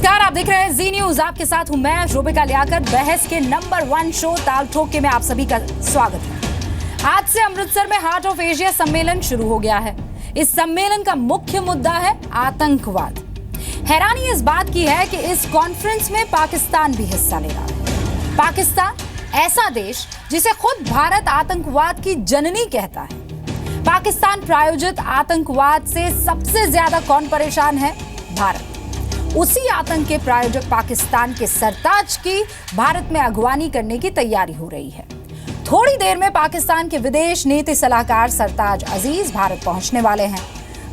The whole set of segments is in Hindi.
नमस्कार, आप देख रहे हैं जी न्यूज। आपके साथ हूं मैं रूबिका लियाकत। बहस के नंबर 1 शो ताल ठोक के में आप सभी का स्वागत है। आज से अमृतसर में हार्ट ऑफ एशिया सम्मेलन शुरू हो गया है। इस सम्मेलन का मुख्य मुद्दा है आतंकवाद। हैरानी इस बात की है कि इस कॉन्फ्रेंस में पाकिस्तान भी हिस्सा ले रहा है। पाकिस्तान ऐसा देश जिसे खुद भारत आतंकवाद की जननी कहता है। पाकिस्तान प्रायोजित आतंकवाद से सबसे ज्यादा कौन परेशान है? भारत। उसी आतंक के प्रायोजक पाकिस्तान के सरताज की भारत में अगवानी करने की तैयारी हो रही है। थोड़ी देर में पाकिस्तान के विदेश नीति सलाहकार सरताज अजीज भारत पहुंचने वाले हैं।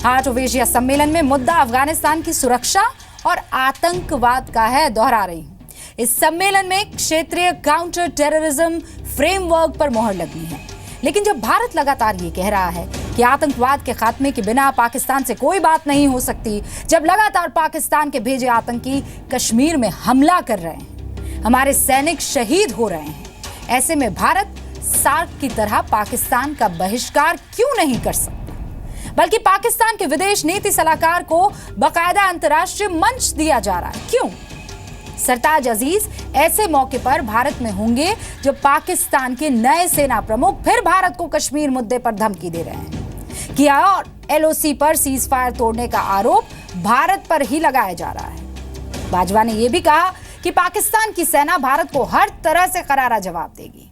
हार्ट ऑफ एशिया सम्मेलन में मुद्दा अफगानिस्तान की सुरक्षा और आतंकवाद का है। दोहरा रही हूं, इस सम्मेलन में क्षेत्रीय काउंटर टेररिज्म फ्रेमवर्क पर मोहर लगनी है। लेकिन जब भारत लगातार ये कह रहा है कि आतंकवाद के खात्मे के बिना पाकिस्तान से कोई बात नहीं हो सकती, जब लगातार पाकिस्तान के भेजे आतंकी कश्मीर में हमला कर रहे हैं, हमारे सैनिक शहीद हो रहे हैं, ऐसे में भारत सार्क की तरह पाकिस्तान का बहिष्कार क्यों नहीं कर सकता? बल्कि पाकिस्तान के विदेश नीति सलाहकार को बाकायदा अंतर्राष्ट्रीय मंच दिया जा रहा है। क्यों? सरताज अजीज ऐसे मौके पर भारत में होंगे जब पाकिस्तान के नए सेना प्रमुख फिर भारत को कश्मीर मुद्दे पर धमकी दे रहे हैं कि और एलओसी पर सीज फायर तोड़ने का आरोप भारत पर ही लगाया जा रहा है। बाजवा ने यह भी कहा कि पाकिस्तान की सेना भारत को हर तरह से करारा जवाब देगी।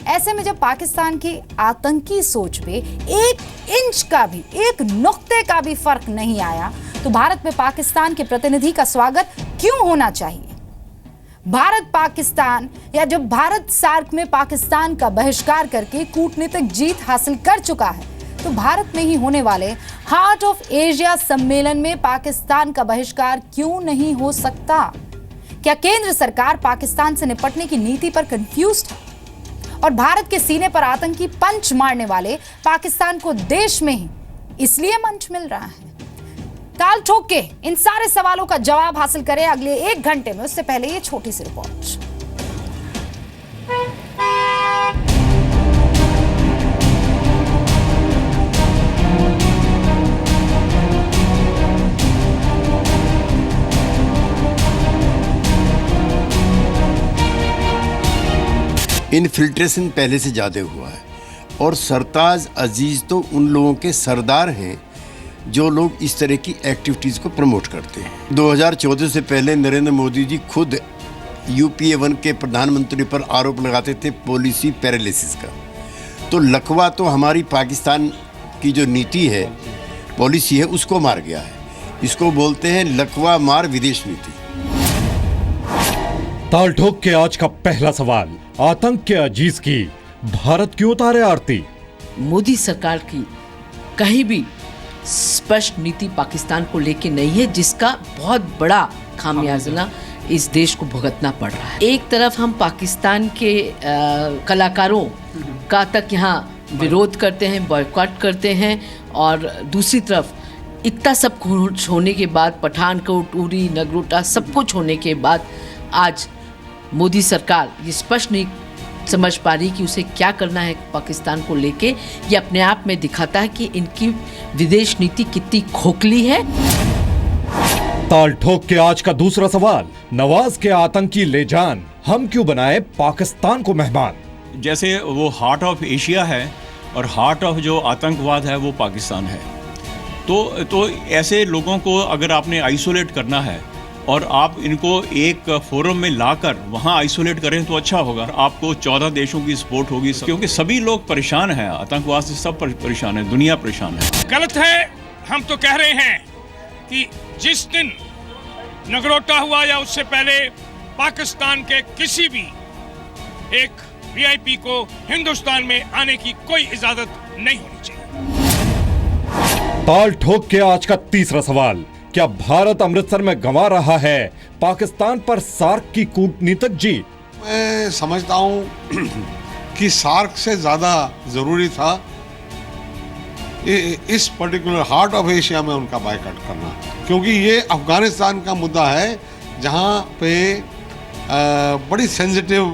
ऐसे में जब पाकिस्तान की आतंकी सोच पे एक इंच का भी, एक नुक्ते का भी फर्क नहीं आया, तो भारत में पाकिस्तान के प्रतिनिधि का स्वागत क्यों होना चाहिए? भारत पाकिस्तान या जब भारत सार्क में पाकिस्तान का बहिष्कार करके कूटनीतिक जीत हासिल कर चुका है, तो भारत में ही होने वाले हार्ट ऑफ एशिया सम्मेलन में पाकिस्तान का बहिष्कार क्यों नहीं हो सकता? क्या केंद्र सरकार पाकिस्तान से निपटने की नीति पर कंफ्यूज्ड है और भारत के सीने पर आतंकी पंच मारने वाले पाकिस्तान को देश में ही इसलिए मंच मिल रहा है? ताल ठोक के इन सारे सवालों का जवाब हासिल करें अगले 1 घंटे में। उससे पहले ये छोटी सी रिपोर्ट। इनफिल्ट्रेशन पहले से ज्यादा हुआ है और सरताज अजीज तो उन लोगों के सरदार हैं जो लोग इस तरह की एक्टिविटीज को प्रमोट करते हैं। 2014 से पहले नरेंद्र मोदी जी खुद यूपीए 1 के प्रधानमंत्री पर आरोप लगाते थे पॉलिसी पैरालिसिस का। तो लकवा तो हमारी पाकिस्तान की जो नीति है, पॉलिसी है, उसको मार गया है। इसको बोलते हैं लकवा मार विदेश नीति। ताल ठोक के आज का पहला सवाल, आतंक के अजीज की भारत क्यों उतारे आरती? मोदी सरकार की कहीं भी स्पष्ट नीति पाकिस्तान को लेके नहीं है, जिसका बहुत बड़ा खामियाजा इस देश को भुगतना पड़ रहा है। एक तरफ हम पाकिस्तान के कलाकारों का तक यहाँ विरोध करते हैं, बॉयकॉट करते हैं, और दूसरी तरफ इतना सब कुछ होने के बाद, पठानकोट, उरी, नगरोटा सब कुछ होने के बाद आज मोदी सरकार ये स्पष्ट नहीं समझ पा रही कि उसे क्या करना है पाकिस्तान को लेके। ये अपने आप में दिखाता है कि इनकी विदेश नीति कितनी खोखली है। ताल ठोक के आज का दूसरा सवाल, नवाज के आतंकी ले जान, हम क्यों बनाए पाकिस्तान को मेहमान? जैसे वो हार्ट ऑफ एशिया है और हार्ट ऑफ जो आतंकवाद है वो पाकिस्तान है, तो ऐसे लोगों को अगर आपने आइसोलेट करना है और आप इनको एक फोरम में लाकर वहाँ आइसोलेट करें तो अच्छा होगा। आपको 14 देशों की सपोर्ट होगी, क्योंकि सभी लोग परेशान हैं आतंकवाद से, सब परेशान है, दुनिया परेशान है। गलत है। हम तो कह रहे हैं कि जिस दिन नगरोटा हुआ या उससे पहले पाकिस्तान के किसी भी एक वीआईपी को हिंदुस्तान में आने की कोई इजाजत नहीं होनी चाहिए। ताल ठोक के आज का तीसरा सवाल, क्या भारत अमृतसर में गंवा रहा है पाकिस्तान पर सार्क की कूटनीतिक जीत? मैं समझता हूं कि सार्क से ज्यादा जरूरी था इस पर्टिकुलर हार्ट ऑफ एशिया में उनका बायकॉट करना, क्योंकि ये अफगानिस्तान का मुद्दा है जहां पे बड़ी सेंसिटिव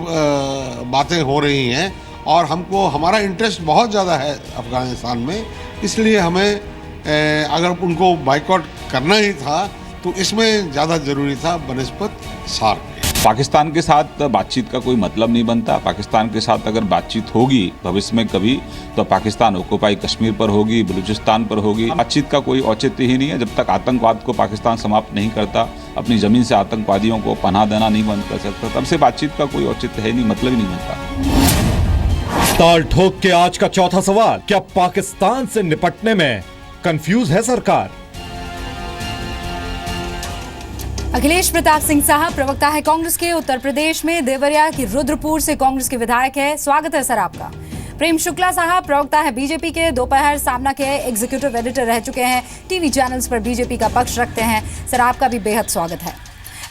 बातें हो रही हैं और हमको हमारा इंटरेस्ट बहुत ज़्यादा है अफगानिस्तान में। इसलिए हमें अगर उनको बाइकआउट करना ही था तो इसमें ज़्यादा जरूरी था बनस्पत सार्क। पाकिस्तान के साथ बातचीत का कोई मतलब नहीं बनता। पाकिस्तान के साथ अगर बातचीत होगी भविष्य में कभी, तो पाकिस्तान ऑक्युपाई कश्मीर पर होगी, बलूचिस्तान पर होगी। बातचीत का कोई औचित्य ही नहीं है जब तक आतंकवाद को पाकिस्तान समाप्त नहीं करता, अपनी ज़मीन से आतंकवादियों को पनाह देना नहीं बंद कर सकता, तब से बातचीत का कोई औचित्य है नहीं, मतलब ही नहीं बनता। ताल ठोक के आज का चौथा सवाल, क्या पाकिस्तान से निपटने में कंफ्यूज है सरकार? अखिलेश प्रताप सिंह साहब प्रवक्ता है कांग्रेस के, उत्तर प्रदेश में देवरिया की रुद्रपुर से कांग्रेस के विधायक है। स्वागत है सर आपका। प्रेम शुक्ला साहब प्रवक्ता है बीजेपी के, दोपहर सामना के एग्जीक्यूटिव एडिटर रह चुके हैं, टीवी चैनल्स पर बीजेपी का पक्ष रखते हैं। सर आपका भी बेहद स्वागत है।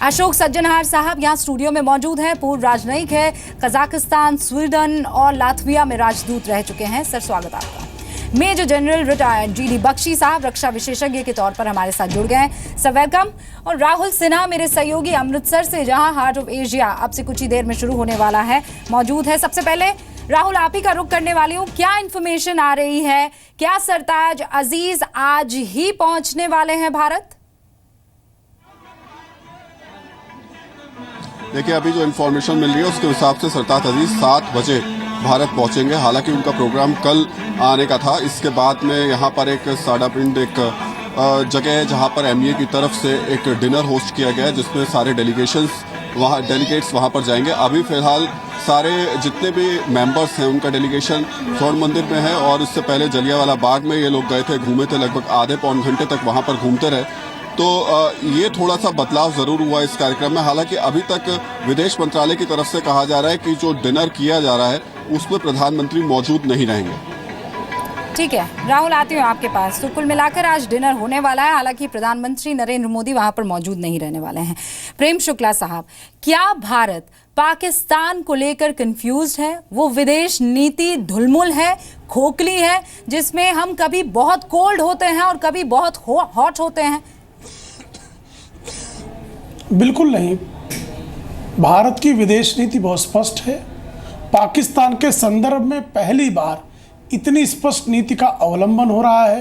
अशोक सज्जनहार साहब यहाँ स्टूडियो में मौजूद हैं, पूर्व राजनयिक है, कजाकिस्तान, स्वीडन और लातविया में राजदूत रह चुके हैं। सर स्वागत आपका। Major general retired GD Bakshi साहब रक्षा विशेषज्ञ के तौर पर हमारे साथ जुड़ गए हैं। Sir welcome. और राहुल सिन्हा मेरे सहयोगी अमृतसर से, जहां हार्ट ऑफ एशिया अब से कुछ ही देर में शुरू होने वाला है, मौजूद है। सबसे पहले राहुल आप ही का रुख करने वाली हूँ, क्या इन्फॉर्मेशन आ रही है, क्या सरताज अजीज आज ही पहुंचने वाले हैं भारत? देखिए अभी जो इन्फॉर्मेशन मिल रही है उसके हिसाब से सरताज अजीज 7 बजे भारत पहुंचेंगे। हालांकि उनका प्रोग्राम कल आने का था। इसके बाद में यहाँ पर एक साडा पिंड एक जगह है जहाँ पर एमईए की तरफ से एक डिनर होस्ट किया गया है, जिसमें सारे डेलीगेट्स वहाँ पर जाएंगे। अभी फिलहाल सारे जितने भी मेंबर्स हैं उनका डेलीगेशन स्वर्ण मंदिर में है, और इससे पहले जलियांवाला बाग में ये लोग गए थे, घूमे थे, लगभग आधे पौन घंटे तक वहाँ पर घूमते रहे। तो ये थोड़ा सा बदलाव ज़रूर हुआ इस कार्यक्रम में। हालांकि अभी तक विदेश मंत्रालय की तरफ से कहा जा रहा है कि जो डिनर किया जा रहा है उसमें प्रधानमंत्री मौजूद नहीं रहेंगे। ठीक है राहुल, आती हूँ आपके पास। तो कुल मिलाकर आज डिनर होने वाला है, हालांकि प्रधानमंत्री नरेंद्र मोदी वहां पर मौजूद नहीं रहने वाले हैं। प्रेम शुक्ला साहब, क्या भारत पाकिस्तान को लेकर कंफ्यूज्ड है? वो विदेश नीति धुलमुल है, खोखली है, जिसमें हम कभी बहुत कोल्ड होते हैं और कभी बहुत हॉट होते हैं? बिल्कुल नहीं। भारत की विदेश नीति बहुत स्पष्ट है। पाकिस्तान के संदर्भ में पहली बार इतनी स्पष्ट नीति का अवलंबन हो रहा है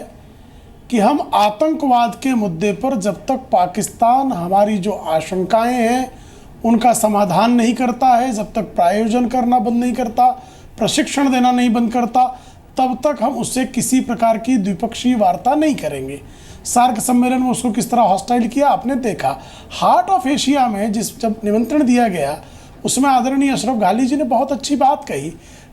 कि हम आतंकवाद के मुद्दे पर जब तक पाकिस्तान हमारी जो आशंकाएं हैं उनका समाधान नहीं करता है, जब तक प्रायोजन करना बंद नहीं करता, प्रशिक्षण देना नहीं बंद करता, तब तक हम उससे किसी प्रकार की द्विपक्षीय वार्ता नहीं करेंगे। सार्क सम्मेलन में उसको किस तरह हॉस्टाइल किया आपने देखा। हार्ट ऑफ एशिया में जब निमंत्रण दिया गया उसमें आदरणीय अशरफ गाली जी ने बहुत अच्छी बात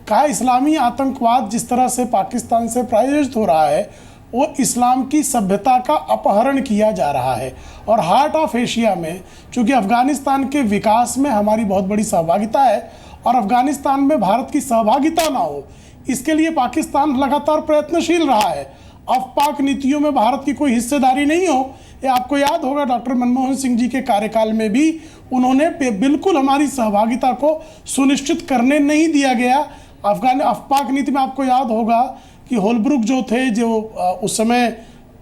कहा इस्लामी आतंकवाद जिस तरह से पाकिस्तान से प्रायोजित हो रहा है वो इस्लाम की सभ्यता का अपहरण किया जा रहा है। और हार्ट ऑफ एशिया में चूँकि अफगानिस्तान के विकास में हमारी बहुत बड़ी सहभागिता है और अफगानिस्तान में भारत की सहभागिता ना हो इसके लिए पाकिस्तान लगातार प्रयत्नशील रहा है। अफपाक नीतियों में भारत की कोई हिस्सेदारी नहीं हो, ये आपको याद होगा डॉक्टर मनमोहन सिंह जी के कार्यकाल में भी उन्होंने बिल्कुल हमारी सहभागिता को सुनिश्चित करने नहीं दिया गया। अफपाक नीति में आपको याद होगा कि होलब्रुक जो थे, जो उस समय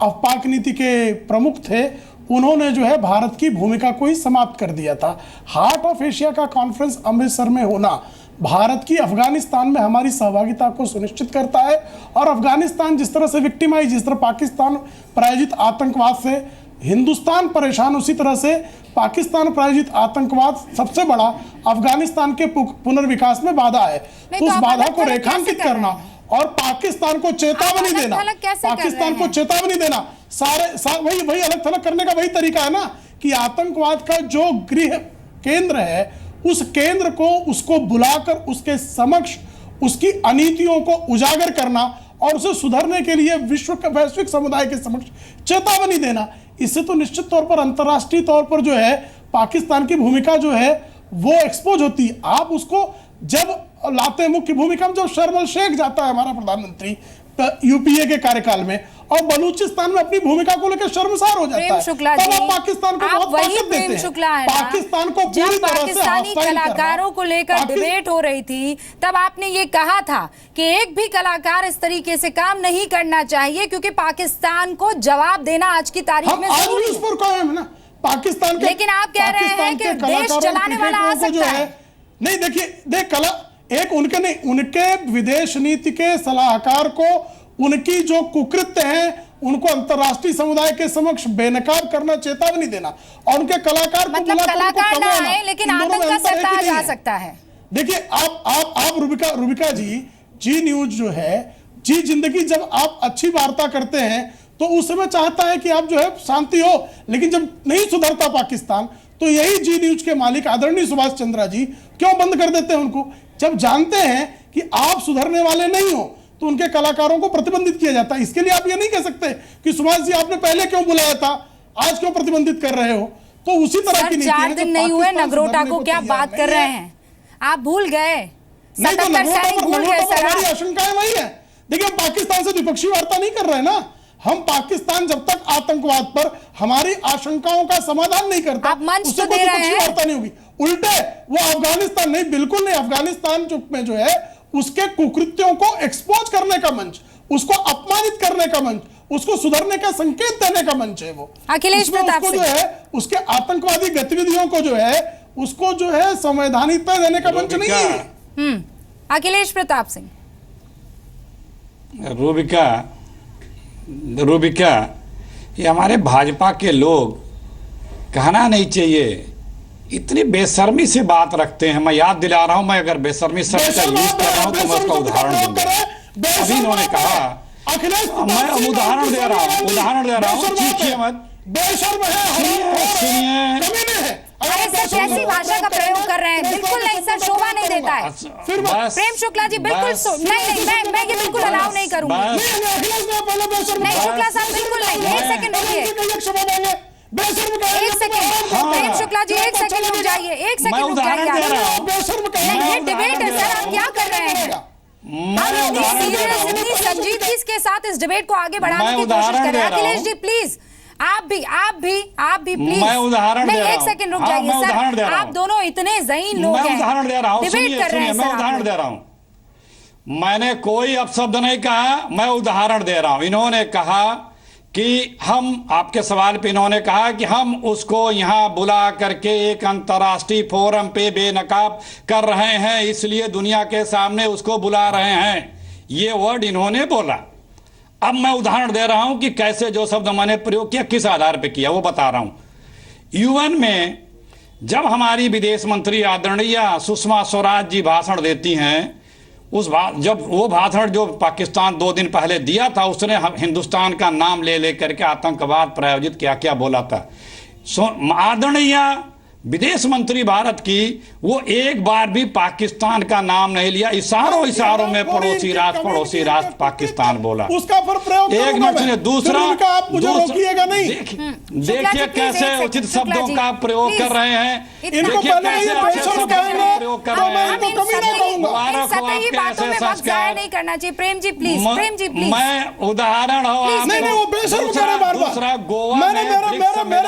अफपाक नीति के प्रमुख थे, उन्होंने जो है भारत की भूमिका को ही समाप्त कर दिया था। हार्ट ऑफ एशिया का कॉन्फ्रेंस अमृतसर में होना भारत की अफगानिस्तान में हमारी सहभागिता को सुनिश्चित करता है। और अफगानिस्तान जिस तरह से विक्टिमाइज, जिस तरह पाकिस्तान प्रायोजित आतंकवाद से हिंदुस्तान परेशान, उसी तरह से पाकिस्तान प्रायोजित आतंकवाद सबसे बड़ा अफगानिस्तान के पुनर्विकास में बाधा है। तो उस बाधा को रेखांकित करना और पाकिस्तान को चेतावनी देना, पाकिस्तान को चेतावनी देना, वही अलग थलग करने का वही तरीका है ना कि आतंकवाद का जो गृह केंद्र है उस केंद्र को उसको बुलाकर उसके समक्ष उसकी अनीतियों को उजागर करना और उसे सुधरने के लिए वैश्विक समुदाय के समक्ष चेतावनी देना। इससे तो निश्चित तौर पर अंतर्राष्ट्रीय तौर पर जो है पाकिस्तान की भूमिका जो है वो एक्सपोज होती है। आप उसको जब लाते मुख्य भूमिका में, जब शर्म अल शेख जाता है हमारा प्रधानमंत्री यूपीए के कार्यकाल में और बलूचिस्तान में अपनी भूमिका को लेकर शर्मसार हो जाता है, तब आप पाकिस्तान को बहुत ताकत देते हैं। पाकिस्तान को जब पाकिस्तानी कलाकारों को लेकर डिबेट हो रही थी तब आपने ये कहा था कि एक भी कलाकार इस तरीके से काम नहीं करना चाहिए क्योंकि पाकिस्तान को जवाब देना आज की तारीख में जरूरी है। पाकिस्तान के, लेकिन आप कह रहे हैं कि देश चलाने वाला आ सकता है। नहीं देखिए, एक उनके नहीं, उनके विदेश नीति के सलाहकार को उनकी जो कुकृत्य हैं उनको अंतर्राष्ट्रीय समुदाय के समक्ष बेनकाब करना, चेतावनी देना और उनके कलाकार को मतलब कलाकार ना आए लेकिन आतंक का सत्ता जा सकता है। देखिए आप रूबिका जी न्यूज जो है, जी जिंदगी, जब आप अच्छी वार्ता करते हैं तो उस समय चाहता है कि आप जो है शांति हो, लेकिन जब नहीं सुधरता पाकिस्तान तो यही जी न्यूज के मालिक आदरणीय सुभाष चंद्रा जी क्यों बंद कर देते हैं उनको? जब जानते हैं कि आप सुधरने वाले नहीं हो तो उनके कलाकारों को प्रतिबंधित किया जाता है। इसके लिए आप ये नहीं कह सकते कि सुभाष जी आपने पहले क्यों बुलाया था, आज क्यों प्रतिबंधित कर रहे हो। तो उसी तरह की नीति है। 4 दिन नहीं हुए नगरोटा को क्या बात कर रहे हैं आप? भूल गए? 77 सैनिक भूल गए सर? हमारी आशंकाएं वही है। देखिए हम पाकिस्तान से द्विपक्षीय वार्ता नहीं कर रहे हैं ना, हम पाकिस्तान जब तक आतंकवाद पर हमारी आशंकाओं का समाधान नहीं करता आप मंच तो दे रहे हैं, वार्ता नहीं होगी। उल्टे वो अफगानिस्तान नहीं, बिल्कुल नहीं, अफगानिस्तान में जो है उसके कुकृत्यों को एक्सपोज करने का मंच, उसको अपमानित करने का मंच, उसको सुधरने का संकेत देने का मंच है वो। अखिलेश प्रताप सिंह जो है उसके आतंकवादी गतिविधियों को जो है उसको जो है संवैधानिकता देने का मंच नहीं है। अखिलेश प्रताप सिंह। रूबिका, ये हमारे भाजपा के लोग कहना नहीं चाहिए, इतनी बेशर्मी से बात रखते हैं। मैं याद दिला रहा हूं, मैं अगर बेशर्मी शब्द का यूज कर रहा हूं तो मैं उसका उदाहरण दूंगा। अभी इन्होंने कहा, मैं उदाहरण दे रहा हूं, चीखिए मत, सुनिए। अरे सर कैसी भाषा का प्रयोग कर रहे हैं? बिल्कुल नहीं सर, शोभा नहीं देता है। प्रेम शुक्ला जी बिल्कुल नहीं, मैं ये बिल्कुल अलाउ नहीं करूंगी। नहीं शुक्ला साहब बिल्कुल नहीं, 1 सेकंड रुकिए, 1 सेकंड। प्रेम शुक्ला जी 1 सेकंड रुक जाइए, 1 सेकंड रुक जाइए। ये डिबेट है सर, आप क्या कर रहे हैं? आप इतनी सीरियस, इतनी संजीदगी के साथ इस डिबेट को आगे बढ़ाने की कोशिश करें। अखिलेश जी प्लीज, आप भी प्लीज। मैं उदाहरण दे रहा हूं। 1 सेकंड रुक जाइए सर, आप दोनों इतने ज़हीन लोग हैं। मैं उदाहरण दे रहा हूं, डिबेट कर रहे हैं मैं उदाहरण दे रहा हूं। मैंने कोई अपशब्द नहीं कहा, मैं उदाहरण दे रहा हूं। इन्होंने कहा कि हम, आपके सवाल पे इन्होंने कहा कि हम उसको यहां बुला करके एक अंतर्राष्ट्रीय फोरम पे बेनकाब कर रहे हैं, इसलिए दुनिया के सामने उसको बुला रहे हैं। ये वर्ड इन्होंने बोला। अब मैं उदाहरण दे रहा हूं कि कैसे जो शब्द मैंने प्रयोग किया, किस आधार पे किया, वो बता रहा हूं। यूएन में जब हमारी विदेश मंत्री आदरणीय सुषमा स्वराज जी भाषण देती हैं, जब वो भाषण जो पाकिस्तान 2 दिन पहले दिया था, उसने हिंदुस्तान का नाम ले लेकर के आतंकवाद प्रायोजित क्या क्या बोला था। आदरणीय विदेश मंत्री भारत की, वो एक बार भी पाकिस्तान का नाम नहीं लिया। इशारों में पड़ोसी राष्ट्र पाकिस्तान बोला। उसका पर प्रयोग एक मिनट ने दूसरा, आप मुझे रोकिएगा नहीं। देखिए कैसे उचित शब्दों का प्रयोग कर रहे हैं, देखिए कैसे अच्छे शब्दों का प्रयोग कर रहे हैं। नहीं करना चाहिए। Prem ji please, Prem ji please. मैं उदाहरण दूसरा गोवा मेरे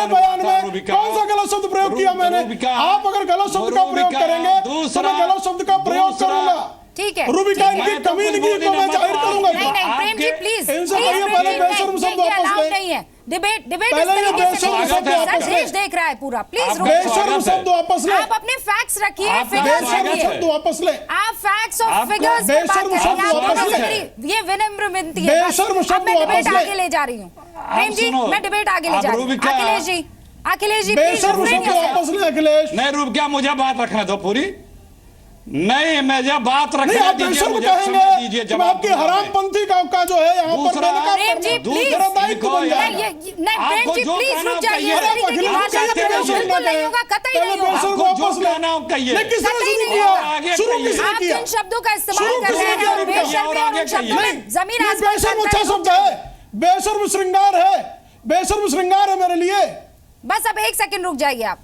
बयान में कौन सा गलत शब्द प्रयोग किया मैंने? आप अगर गलत शब्द का प्रयोग करेंगे तो मैं गलत शब्द का प्रयोग करूंगा। ठीक है रूबिका, इनकी कमीनगी को मैं जाहिर करूंगा। नहीं प्रेम जी प्लीज, पहले बेशर्म शब्द वापस ले। नहीं है डिबेट इस तरीके से देश देख रहा है पूरा। प्लीज बेशर्म शब्द वापस ले। आप अपने फैक्ट्स रखिए, शब्द वापस ले। आप फैक्ट्स और फिगर्स पे बात करें। ये विनम्र विनती है। मैं डिबेट आगे ले जा रही हूँ। प्रेम जी मैं डिबेट आगे ले जा रही हूँ। अखिलेश जी प्लीज वापस ले। अखिलेश नहीं, रुक गया, मुझे बात रखने दो पूरी। नहीं, मैं जब बात रखने दीजिए, मुझे दीजिए जवाब। आपकी हरामपंथी का जो है यहाँ पर प्रेम जी प्लीज, आप जिन शब्दों का इस्तेमाल कर रहे हैं जमीन आसमान अच्छा शब्द है। बेशर्म श्रृंगार है मेरे लिए। बस अब 1 सेकंड रुक जाइए आप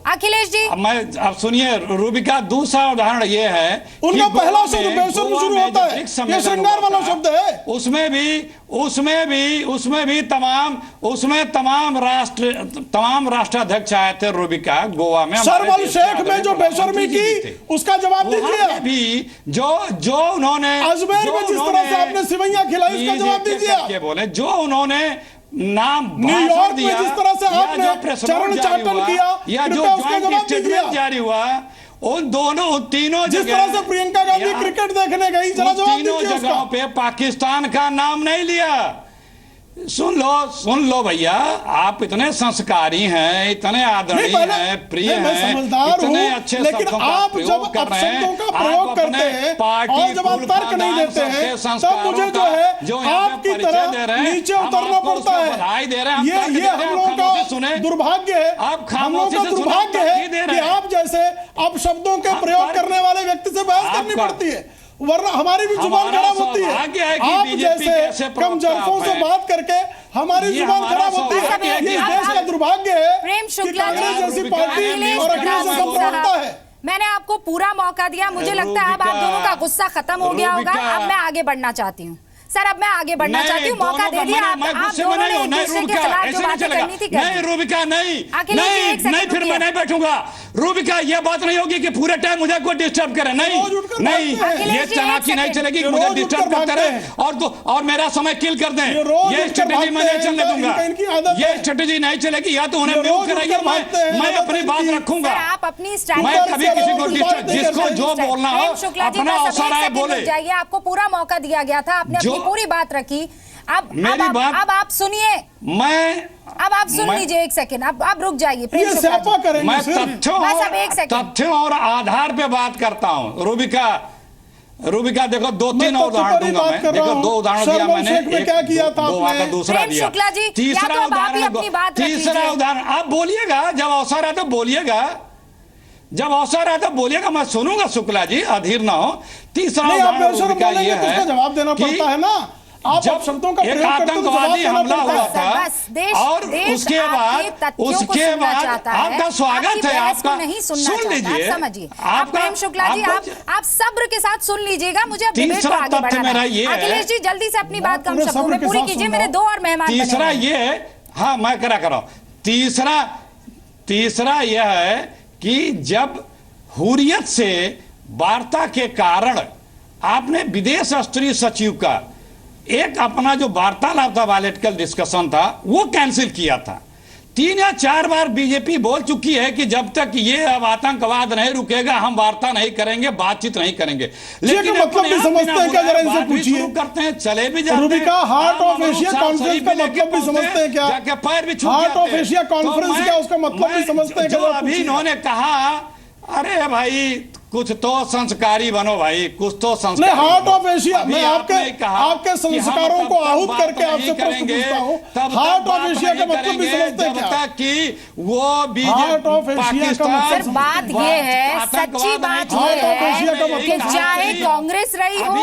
अखिलेश जी। मैं अब सुनिए रूबिका, दूसरा उदाहरण ये है, उनका पहला शब्द बेशर्म शुरू होता है, ये श्रृंगार वाला शब्द है। उसमें भी तमाम राष्ट्राध्यक्ष आए थे रूबिका, गोवा में। शर्म शेख में जो बेशर्मी की, उसका जवाब दीजिए। भी जो उन्होंने अजमेर में जिस तरह से आपने सिवैयां खिलाई, उसका जवाब दीजिए। बोले जो उन्होंने नाम न्यूयॉर्क में जिस तरह से आपने चरण चाटन किया, या जो ज्वाइंट स्टेटमेंट जारी हुआ, उन दोनों तीनों जिस तरह से प्रियंका गांधी क्रिकेट देखने गई, जरा जवाब तीनों दीजिए जगहों पे पाकिस्तान का नाम नहीं लिया। सुन लो भैया, आप इतने संस्कारी हैं, इतने आदरणीय हैं, प्रिय हैं, इतने अच्छे शब्दों का प्रयोग कर रहे हैं, आप अपने पार्टी और जब आप तर्क नहीं देते हैं तब मुझे जो है जो आपकी तरह नीचे उतरना पड़ता है। बधाई दे रहे हैं, ये हम लोगों का दुर्भाग्य है, हम लोगों का दुर्भाग्य है कि आप जैसे आप शब्दों के प्रयोग करने वाले व्यक्ति से बहस करनी पड़ती है, वरना हमारी भी जुबान खराब होती है। आप जैसे कम जरफों से बात करके हमारी जुबान खराब होती है। ये देश का दुर्भाग्य है कि कांग्रेस जैसी पार्टी और अखिलेश जैसा प्रवक्ता है। मैंने आपको पूरा मौका दिया, मुझे लगता है अब आप दोनों का गुस्सा खत्म हो गया होगा। अब मैं आगे बढ़ना चाहती हूँ सर, अब मैं आगे बढ़ना चाहती हूँ, मौका दे दिया। आप दोनों ने एक दूसरे के खिलाफ जो बातें करनी थी नहीं रूबिका, नहीं फिर मैं नहीं बैठूंगा। रूबिका, ये बात नहीं होगी कि पूरे टाइम मुझे कोई डिस्टर्ब करे, नहीं ये चालाकी नहीं चलेगी कि मुझे डिस्टर्ब करते रहे और मेरा समय किल कर दें। ये स्ट्रेटेजी मैं नहीं चलने दूंगा, ये स्ट्रेटेजी नहीं चलेगी। या तो उन्हें म्यूट कराइए, मैं अपनी बात रखूंगा। आप अपनी स्टैंड मैं कभी किसी को डिस्टर्ब, जिसको जो बोलना हो अपना अवसर आए बोले। आपको पूरा मौका दिया गया था, आपने पूरी बात रखी। अब आप सुनिए, अब आप सुन लीजिए एक सेकंड, अब रुक जाइए। मैं तथ्यों और आधार पे बात करता हूँ। रूबिका देखो, 2-3 उदाहरण दूंगा मैं। देखो 2 उदाहरण दिया मैंने, क्या किया था आपने? दूसरा दिया, तीसरा उदाहरण आप बोलिएगा, जब अवसर है तो बोलिएगा, जब अवसर है तो बोलिएगा, मैं सुनूंगा। शुक्ला जी अधीर ना हो। तीसरा उदाहरण ये है, जवाब देना पड़ता है ना। जब एक आतंकवादी हमला हुआ था और उसके बाद आपका स्वागत है, आपका सुन लीजिए, समझिए। प्रेम शुक्ला जी, आप सब्र के साथ सुन लीजिएगा, मुझे अब डिबेट को आगे बढ़ाना है। अखिलेश जी जल्दी से अपनी बात कम शब्दों में पूरी कीजिए, मेरे 2 और मेहमान। तीसरा ये, हाँ मैं करा रहा हूं। तीसरा यह है कि जब हुर्रियत से वार्ता के कारण आपने विदेश स्तरीय सचिव का एक अपना जो वार्तालाप था, बायोलॉजिकल डिस्कशन था, वो कैंसिल किया था। 3 या 4 बार बीजेपी बोल चुकी है कि जब तक ये अब आतंकवाद नहीं रुकेगा हम वार्ता नहीं करेंगे, बातचीत नहीं करेंगे। लेकिन मतलब भी समझते हैं क्या? जरा इनसे पूछिए। करते हैं, चले भी जाते हैं। Rubika, heart of Asia conference का मतलब भी समझते हैं क्या? जाके पैर भी छू हार्ट ऑफ एशिया कॉन्फ्रेंस क्या, उसका मतलब भी समझते हैं क्या? अभी इन्होंने कहा, अरे भाई कुछ तो संस्कारी बनो भाई, कुछ तो संस्कारी। हार्ट ऑफ एशिया, मैं आपके संस्कारों को आहूत करके आपसे प्रश्न पूछता हूं। हार्ट ऑफ एशिया का मतलब भी समझते हैं क्या? कि वो पाकिस्तान, बात ये है, सच्ची बात ये है कि चाहे कांग्रेस रही हो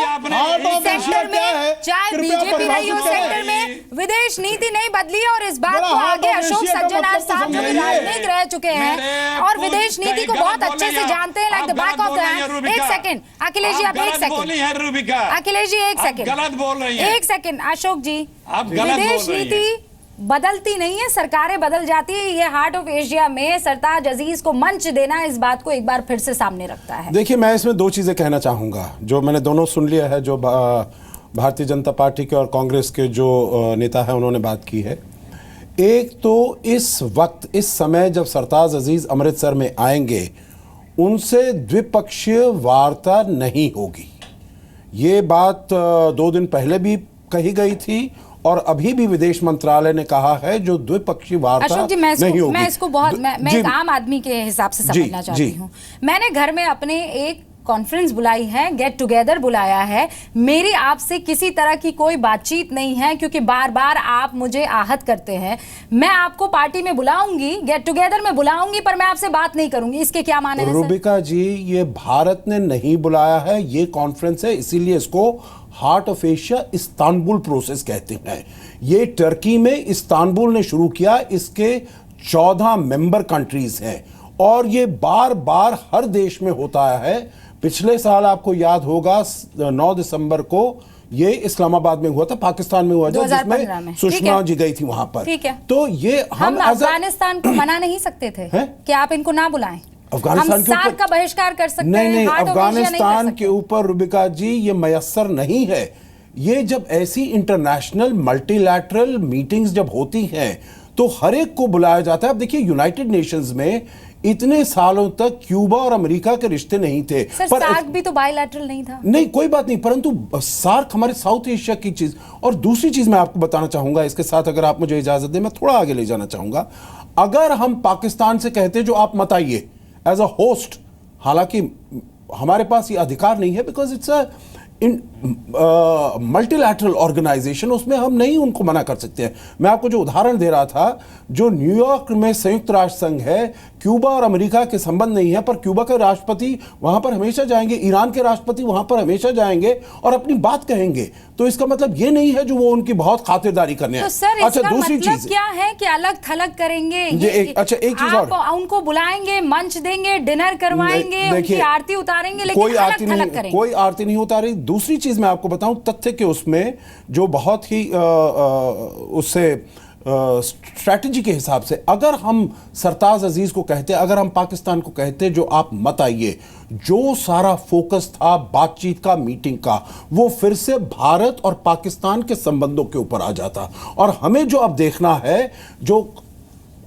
सेंटर में, चाहे बीजेपी रही हो सेंटर में, विदेश नीति नहीं बदली। और इस बात को आगे अशोक सज्जनर साहब जो राजनीतिक रह चुके हैं और विदेश नीति को बहुत अच्छे से जानते हैं, like the back of the hand. एक सेकंड अखिलेश जी, आप एक सेकंड। अखिलेश जी एक सेकंड, गलत बोल रही हैं। एक सेकंड अशोक जी, विदेश नीति बदलती नहीं है, सरकारें बदल जाती है। ये हार्ट ऑफ एशिया में सरताज अजीज को मंच देना इस बात को एक बार फिर से सामने रखता है। देखिए, मैं इसमें 2 चीजें कहना चाहूंगा, जो मैंने दोनों सुन लिया है। जो भारतीय जनता पार्टी के और कांग्रेस के जो नेता है उन्होंने बात की है। एक तो इस वक्त, इस समय जब सरताज अजीज अमृतसर में आएंगे, उनसे द्विपक्षीय वार्ता नहीं होगी। ये बात 2 दिन पहले भी कही गई थी और अभी भी विदेश मंत्रालय ने कहा है जो द्विपक्षीय वार्ता नहीं होगी। मैं इसको बहुत मैं एक आम आदमी के हिसाब से समझना चाहती हूँ। मैंने घर में अपने एक कॉन्फ्रेंस बुलाई है, गेट टुगेदर बुलाया है। मेरी आपसे किसी तरह की कोई बातचीत नहीं है, क्योंकि बार बार आप मुझे आहत करते हैं। मैं आपको पार्टी में बुलाऊंगी, गेट टुगेदर में बुलाऊंगी, पर मैं आपसे बात नहीं करूंगी। इसके क्या माने हैं? रूबिका जी, ये भारत ने नहीं बुलाया है, ये कॉन्फ्रेंस है, इसीलिए इसको heart of Asia Istanbul process कहते हैं। ये टर्की में इस्तांबुल ने शुरू किया, इसके 14 मेंबर कंट्रीज हैं और ये बार बार हर देश में होता है। पिछले साल आपको याद होगा 9 दिसंबर को ये इस्लामाबाद में हुआ था, पाकिस्तान में हुआ था, जिसमें सुषमा जी गई थी वहां पर। ठीक है, तो ये हम अफगानिस्तान को मना नहीं सकते थे कि आप इनको ना बुलाएं। अफगानिस्तान के ऊपर का बहिष्कार कर सकते हैं। नहीं, अफगानिस्तान के ऊपर रूबिका जी ये मयस्सर नहीं है। ये जब ऐसी इंटरनेशनल मल्टीलैटरल मीटिंग्स जब होती हैं तो हर एक को बुलाया जाता है। अब देखिए, यूनाइटेड नेशंस में इतने सालों तक क्यूबा और अमेरिका के रिश्ते नहीं थे। सर सार्क भी तो बायलैटरल नहीं था। नहीं कोई बात नहीं, परंतु सार्क हमारे साउथ एशिया की चीज। और दूसरी चीज मैं आपको बताना चाहूंगा इसके साथ, अगर आप मुझे इजाजत दें, मैं थोड़ा आगे ले जाना चाहूंगा। अगर हम पाकिस्तान से कहते जो आप मत आइए एज अ होस्ट, हालांकि हमारे पास ये अधिकार नहीं है because it's a multilateral organisation, उसमें हम नहीं उनको मना कर सकते हैं। मैं आपको जो उदाहरण दे रहा था, जो न्यूयॉर्क में संयुक्त राष्ट्र संघ है, क्यूबा और अमेरिका के संबंध नहीं है, पर क्यूबा के राष्ट्रपति वहां पर हमेशा जाएंगे, ईरान के राष्ट्रपति वहां पर हमेशा जाएंगे और अपनी बात कहेंगे। तो इसका मतलब ये नहीं है जो वो उनकी बहुत खातिरदारी करने। तो सर इसका मतलब क्या है कि अलग थलग करेंगे? एक चीज और, उनको बुलाएंगे, मंच देंगे, डिनर करवाएंगे, उनकी आरती उतारेंगे, लेकिन कोई आरती नहीं, कोई आरती नहीं उतारी। दूसरी चीज मैं आपको बताऊं, तथ्य के उसमें जो बहुत ही उससे स्ट्रैटेजी के हिसाब से, अगर हम सरताज अजीज को कहते, अगर हम पाकिस्तान को कहते जो आप मत आइए, जो सारा फोकस था बातचीत का, मीटिंग का, वो फिर से भारत और पाकिस्तान के संबंधों के ऊपर आ जाता। और हमें जो अब देखना है, जो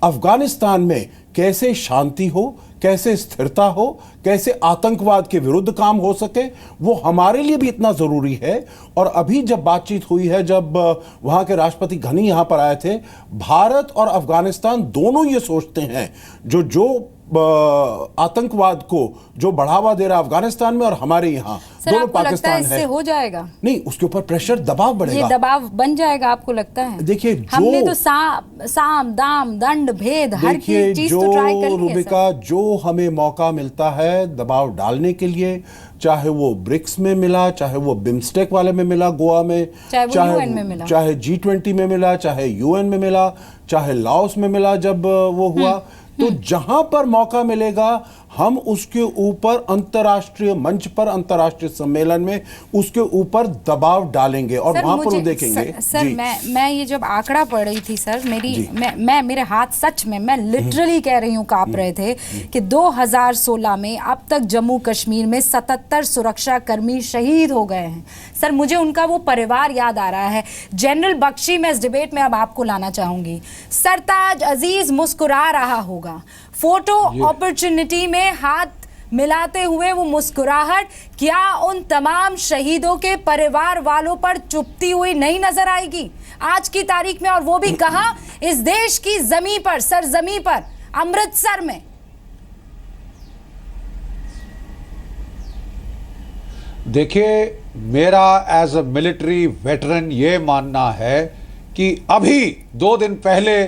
अफगानिस्तान में कैसे शांति हो, कैसे स्थिरता हो, कैसे आतंकवाद के विरुद्ध काम हो सके, वो हमारे लिए भी इतना जरूरी है। और अभी जब बातचीत हुई है, जब वहां के राष्ट्रपति घनी यहां पर आए थे, भारत और अफगानिस्तान दोनों ये सोचते हैं जो आतंकवाद को जो बढ़ावा दे रहा अफगानिस्तान में और हमारे यहाँ, दोनों पाकिस्तान है, हो जाएगा नहीं, उसके ऊपर प्रेशर, दबाव बढ़ेगा, ये दबाव बन जाएगा, आपको लगता है? देखिए, हमने तो साम दाम दंड भेद हर चीज तो ट्राई कर ली है। रूबिका, जो हमें मौका मिलता है दबाव डालने के लिए, चाहे वो ब्रिक्स में मिला, चाहे वो बिम्स्टेक वाले में मिला गोवा में, चाहे G20 में मिला, चाहे UN में मिला, चाहे लाओस में मिला जब वो हुआ, तो जहां पर मौका मिलेगा हम उसके ऊपर अंतर्राष्ट्रीय मंच पर, अंतर्राष्ट्रीय सम्मेलन में उसके ऊपर दबाव डालेंगे और वहां पर वो देखेंगे। सर मैं ये जब आंकड़ा पढ़ रही थी सर, मैं मेरे हाथ सच में, मैं लिटरली कह रही हूँ, कांप रहे थे कि 2016 में अब तक जम्मू कश्मीर में 77 सुरक्षा कर्मी शहीद हो गए हैं। सर मुझे उनका वो परिवार याद आ रहा है। जनरल बख्शी, मैं इस डिबेट में अब आपको लाना चाहूंगी। सरताज अजीज मुस्कुरा रहा होगा, फोटो अपॉर्चुनिटी में हाथ मिलाते हुए वो मुस्कुराहट क्या उन तमाम शहीदों के परिवार वालों पर चुपती हुई नहीं नजर आएगी आज की तारीख में? और वो भी कहा, इस देश की जमीन पर, सरजमी पर, अमृतसर में। देखिए, मेरा एज अ मिलिट्री वेटरन ये मानना है कि अभी 2 दिन पहले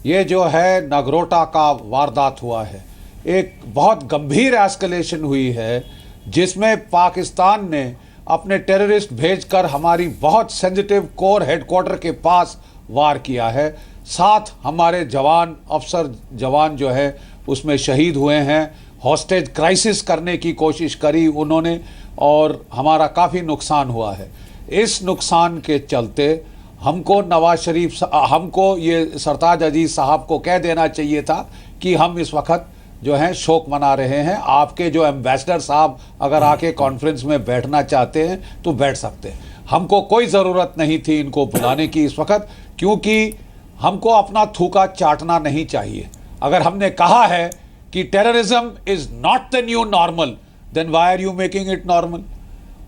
ये जो है नगरोटा का वारदात हुआ है, एक बहुत गंभीर एस्केलेशन हुई है, जिसमें पाकिस्तान ने अपने टेररिस्ट भेजकर हमारी बहुत सेंसिटिव कोर हेडक्वार्टर के पास वार किया है। 7 हमारे जवान, अफसर जवान जो है उसमें शहीद हुए हैं। हॉस्टेज क्राइसिस करने की कोशिश करी उन्होंने और हमारा काफ़ी नुकसान हुआ है। इस नुकसान के चलते हमको नवाज शरीफ, हमको ये सरताज अजीज साहब को कह देना चाहिए था कि हम इस वक्त जो है शोक मना रहे हैं। आपके जो एम्बेसडर साहब अगर आके कॉन्फ्रेंस में बैठना चाहते हैं तो बैठ सकते हैं। हमको कोई ज़रूरत नहीं थी इनको बुलाने की इस वक्त, क्योंकि हमको अपना थूका चाटना नहीं चाहिए। अगर हमने कहा है कि terrorism is not the new normal, then why are you making it normal?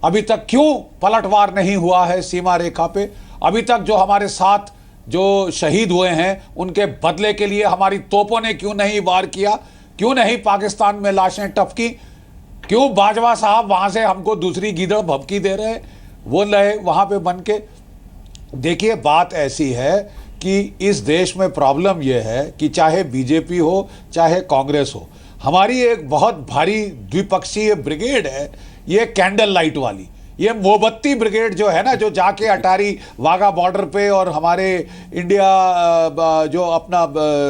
अभी तक क्यों पलटवार नहीं हुआ है सीमा रेखा पे? अभी तक जो हमारे साथ जो शहीद हुए हैं उनके बदले के लिए हमारी तोपों ने क्यों नहीं वार किया? क्यों नहीं पाकिस्तान में लाशें टपकी? क्यों बाजवा साहब वहां से हमको दूसरी गीदड़ भभकी दे रहे हैं? वो लहे वहां पे बन के। देखिए, बात ऐसी है कि इस देश में प्रॉब्लम यह है कि चाहे बीजेपी हो चाहे कांग्रेस हो, हमारी एक बहुत भारी द्विपक्षीय ब्रिगेड है, ये कैंडल लाइट वाली, ये मोमबत्ती ब्रिगेड जो है ना, जो जाके अटारी वाघा बॉर्डर पे और हमारे इंडिया जो अपना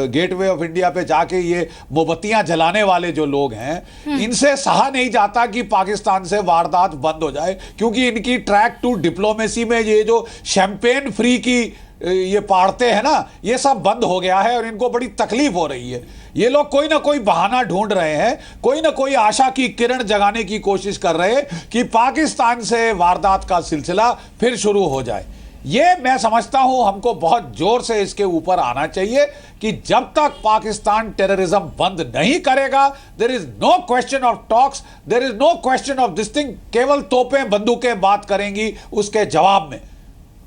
गेटवे ऑफ इंडिया पे जाके ये मोमबत्तियां जलाने वाले जो लोग हैं, इनसे सहा नहीं जाता कि पाकिस्तान से वारदात बंद हो जाए, क्योंकि इनकी ट्रैक टू डिप्लोमेसी में ये जो शैंपेन फ्री की ये पाड़ते हैं ना, ये सब बंद हो गया है और इनको बड़ी तकलीफ हो रही है। ये लोग कोई ना कोई बहाना ढूंढ रहे हैं, कोई ना कोई आशा की किरण जगाने की कोशिश कर रहे हैं कि पाकिस्तान से वारदात का सिलसिला फिर शुरू हो जाए। ये मैं समझता हूं हमको बहुत जोर से इसके ऊपर आना चाहिए कि जब तक पाकिस्तान टेररिज्म बंद नहीं करेगा, there is no question of talks, there is no question of this thing. केवल तोपें बंदूकें बात करेंगी उसके जवाब में,